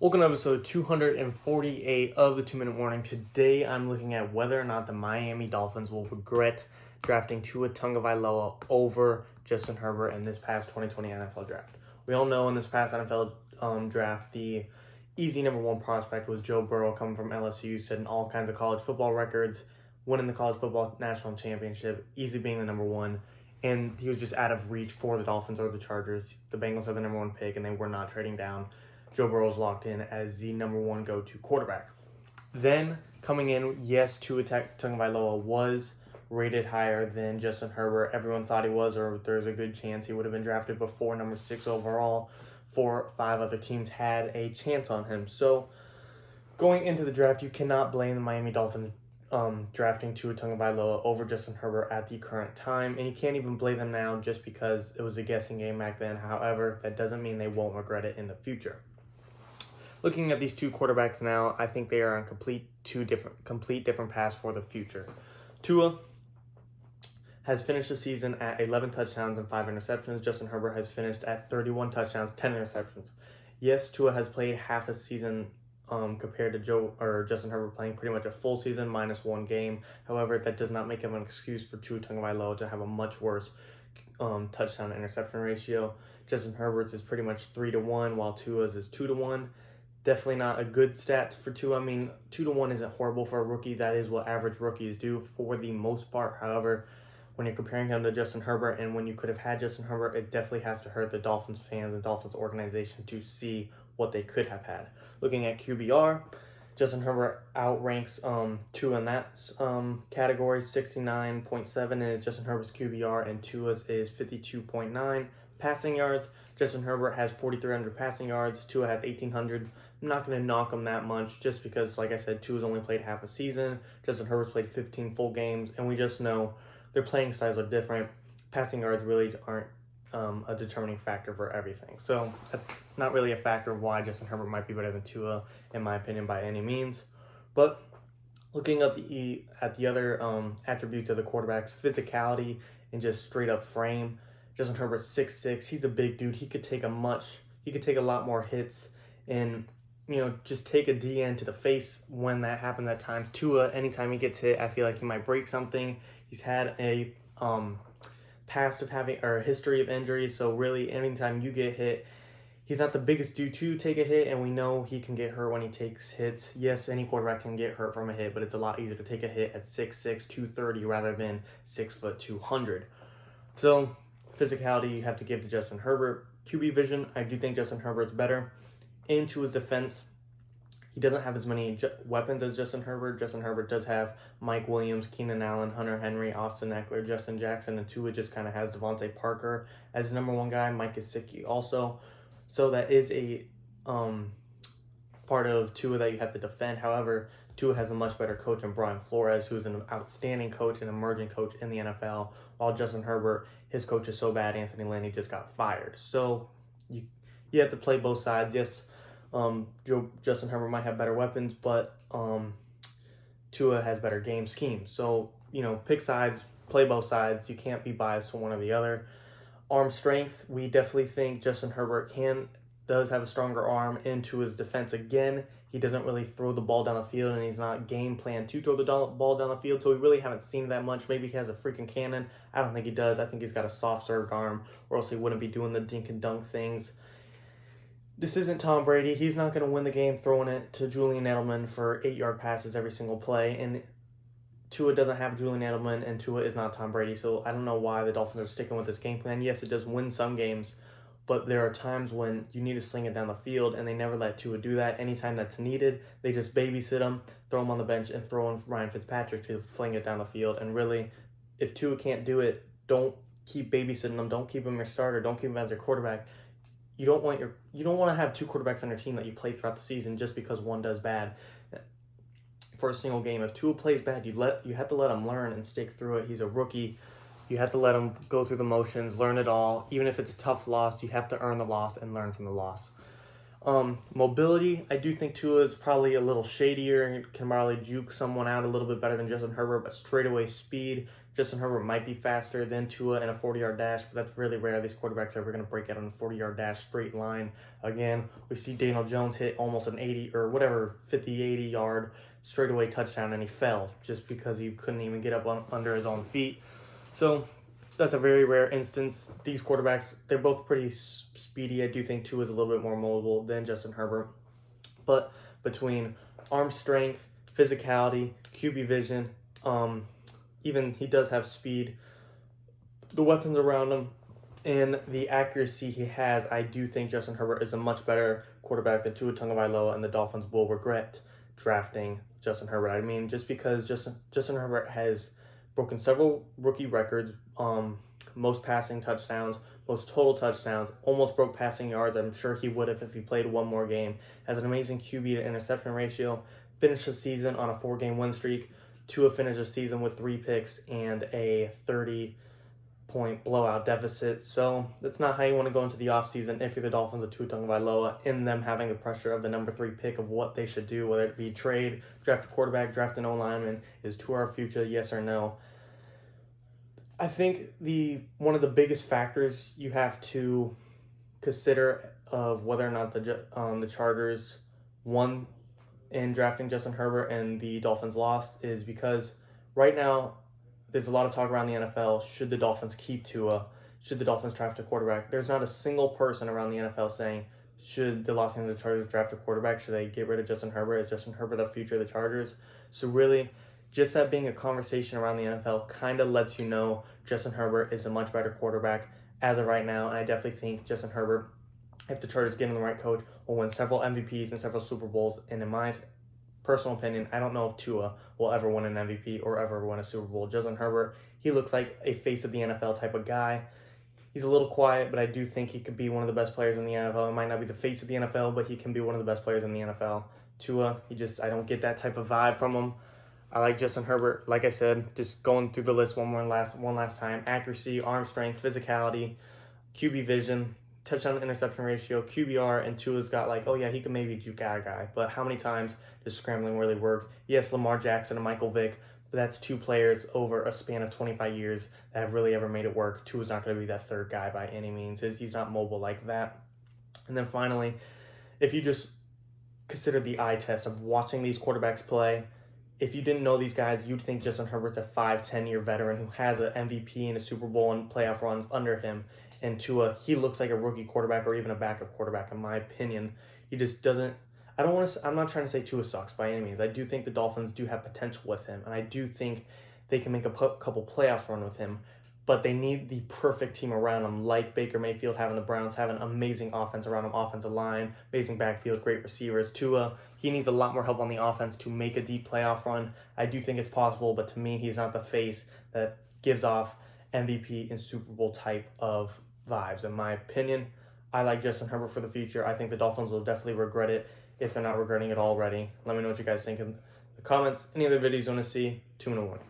Welcome to episode 248 of the 2-Minute Warning. Today I'm looking at whether or not the Miami Dolphins will regret drafting Tua Tagovailoa over Justin Herbert in this past 2020 NFL draft. We all know in this past NFL draft, the easy number one prospect was Joe Burrow, coming from LSU, setting all kinds of college football records, winning the college football national championship, easily being the number one. And he was just out of reach for the Dolphins or the Chargers. The Bengals had the number one pick, and they were not trading down. Joe Burrow's locked in as the number one go-to quarterback. Then, coming in, yes, Tua Tagovailoa was rated higher than Justin Herbert. Everyone thought he was, or there's a good chance he would have been drafted before number 6 overall. 4 or 5 other teams had a chance on him. So, going into the draft, you cannot blame the Miami Dolphins drafting Tua Tagovailoa over Justin Herbert at the current time, and you can't even blame them now just because it was a guessing game back then. However, that doesn't mean they won't regret it in the future. Looking at these two quarterbacks now, I think they are on complete different paths for the future. Tua has finished the season at 11 touchdowns and 5 interceptions. Justin Herbert has finished at 31 touchdowns, 10 interceptions. Yes, Tua has played half a season compared to Justin Herbert playing pretty much a full season minus one game. However, that does not make him an excuse for Tua Tagovailoa to have a much worse touchdown to interception ratio. Justin Herbert's is pretty much 3-1, while Tua's is 2-1. Definitely not a good stat for Tua. I mean, 2-1 isn't horrible for a rookie. That is what average rookies do for the most part. However, when you're comparing him to Justin Herbert and when you could have had Justin Herbert, it definitely has to hurt the Dolphins fans and Dolphins organization to see what they could have had. Looking at QBR, Justin Herbert outranks Tua in that category. 69.7 is Justin Herbert's QBR, and Tua's is 52.9. Passing yards, Justin Herbert has 4,300 passing yards. Tua has 1,800. I'm not going to knock him that much just because, like I said, Tua's only played half a season. Justin Herbert's played 15 full games, and we just know their playing styles are different. Passing yards really aren't a determining factor for everything. So that's not really a factor of why Justin Herbert might be better than Tua, in my opinion, by any means. But looking at the other attributes of the quarterback's physicality and just straight up frame, Justin Herbert's 6'6". He's a big dude. He could take a lot more hits and, just take a DN to the face when that happened at times. Tua, anytime he gets hit, I feel like he might break something. He's had a past of having, or a history of injuries, so really anytime you get hit, he's not the biggest dude to take a hit, and we know he can get hurt when he takes hits. Yes, any quarterback can get hurt from a hit, but it's a lot easier to take a hit at 6'6", 230 rather than 6 foot 200. So physicality you have to give to Justin Herbert. QB vision, I do think Justin Herbert's better. Into his defense, he doesn't have as many weapons as Justin Herbert. Justin Herbert does have Mike Williams, Keenan Allen, Hunter Henry, Austin Eckler, Justin Jackson, and Tua just kind of has Devontae Parker as his number one guy. Mike Gesicki also. So that is a part of Tua that you have to defend. However, Tua has a much better coach in Brian Flores, who's an outstanding coach, an emerging coach in the NFL, while Justin Herbert, his coach is so bad, Anthony Lynn, he just got fired. So you have to play both sides. Yes, Justin Herbert might have better weapons, but Tua has better game schemes. So, pick sides, play both sides. You can't be biased to one or the other. Arm strength, we definitely think Justin Herbert does have a stronger arm. Into his defense again, he doesn't really throw the ball down the field, and he's not game planned to throw the ball down the field, so we really haven't seen that much. Maybe he has a freaking cannon. I don't think he does. I think he's got a soft-served arm, or else he wouldn't be doing the dink and dunk things. This isn't Tom Brady. He's not going to win the game throwing it to Julian Edelman for 8-yard passes every single play, and Tua doesn't have Julian Edelman, and Tua is not Tom Brady, so I don't know why the Dolphins are sticking with this game plan. Yes, it does win some games, but there are times when you need to sling it down the field, and they never let Tua do that. Anytime that's needed, they just babysit him, throw him on the bench, and throw in Ryan Fitzpatrick to fling it down the field. And really, if Tua can't do it, don't keep babysitting him. Don't keep him your starter. Don't keep him as your quarterback. You don't want to have two quarterbacks on your team that you play throughout the season just because one does bad for a single game. If Tua plays bad, you have to let him learn and stick through it. He's a rookie. You have to let him go through the motions, learn it all. Even if it's a tough loss, you have to earn the loss and learn from the loss. Mobility, I do think Tua is probably a little shadier and can probably juke someone out a little bit better than Justin Herbert, but straightaway speed, Justin Herbert might be faster than Tua in a 40-yard dash, but that's really rare. These quarterbacks are ever going to break out on a 40-yard dash straight line. Again, we see Daniel Jones hit almost an 80 or whatever, 50, 80-yard straightaway touchdown, and he fell just because he couldn't even get up under his own feet. So that's a very rare instance. These quarterbacks, they're both pretty speedy. I do think Tua is a little bit more mobile than Justin Herbert. But between arm strength, physicality, QB vision, even he does have speed, the weapons around him, and the accuracy he has, I do think Justin Herbert is a much better quarterback than Tua Tagovailoa, and the Dolphins will regret drafting Justin Herbert. I mean, just because Justin Herbert has broken several rookie records, most passing touchdowns, most total touchdowns, almost broke passing yards. I'm sure he would have if he played one more game. Has an amazing QB to interception ratio. Finished the season on a 4-game win streak. Tua finished the season with 3 picks and a 30-point blowout deficit. So that's not how you want to go into the offseason if you're the Dolphins with Tua Tagovailoa, in them having the pressure of the number 3 pick of what they should do, whether it be trade, draft a quarterback, draft an O-lineman. Is Tua our future, yes or no? I think one of the biggest factors you have to consider of whether or not the Chargers won in drafting Justin Herbert and the Dolphins lost is because right now there's a lot of talk around the NFL. Should the Dolphins keep Tua? Should the Dolphins draft a quarterback? There's not a single person around the NFL saying, should the Los Angeles Chargers draft a quarterback? Should they get rid of Justin Herbert? Is Justin Herbert the future of the Chargers? So really, just that being a conversation around the NFL kind of lets you know Justin Herbert is a much better quarterback as of right now. And I definitely think Justin Herbert, if the Chargers get him the right coach, will win several MVPs and several Super Bowls. And in my personal opinion, I don't know if Tua will ever win an MVP or ever win a Super Bowl. Justin Herbert, he looks like a face of the NFL type of guy. He's a little quiet, but I do think he could be one of the best players in the NFL. He might not be the face of the NFL, but he can be one of the best players in the NFL. Tua, I don't get that type of vibe from him. I like Justin Herbert. Like I said, just going through the list one last time. Accuracy, arm strength, physicality, QB vision, touchdown to interception ratio, QBR, and Tua's got he can maybe juke out a guy. But how many times does scrambling really work? Yes, Lamar Jackson and Michael Vick, but that's 2 players over a span of 25 years that have really ever made it work. Tua's not going to be that third guy by any means. He's not mobile like that. And then finally, if you just consider the eye test of watching these quarterbacks play, if you didn't know these guys, you'd think Justin Herbert's a 5-10-year veteran who has an MVP and a Super Bowl and playoff runs under him. And Tua, he looks like a rookie quarterback or even a backup quarterback, in my opinion. He just doesn't. I'm not trying to say Tua sucks by any means. I do think the Dolphins do have potential with him, and I do think they can make a couple playoffs run with him. But they need the perfect team around him, like Baker Mayfield having the Browns, having amazing offense around him, offensive line, amazing backfield, great receivers. Tua, he needs a lot more help on the offense to make a deep playoff run. I do think it's possible, but to me, he's not the face that gives off MVP and Super Bowl type of vibes. In my opinion, I like Justin Herbert for the future. I think the Dolphins will definitely regret it if they're not regretting it already. Let me know what you guys think in the comments. Any other videos you want to see, 2-minute warning.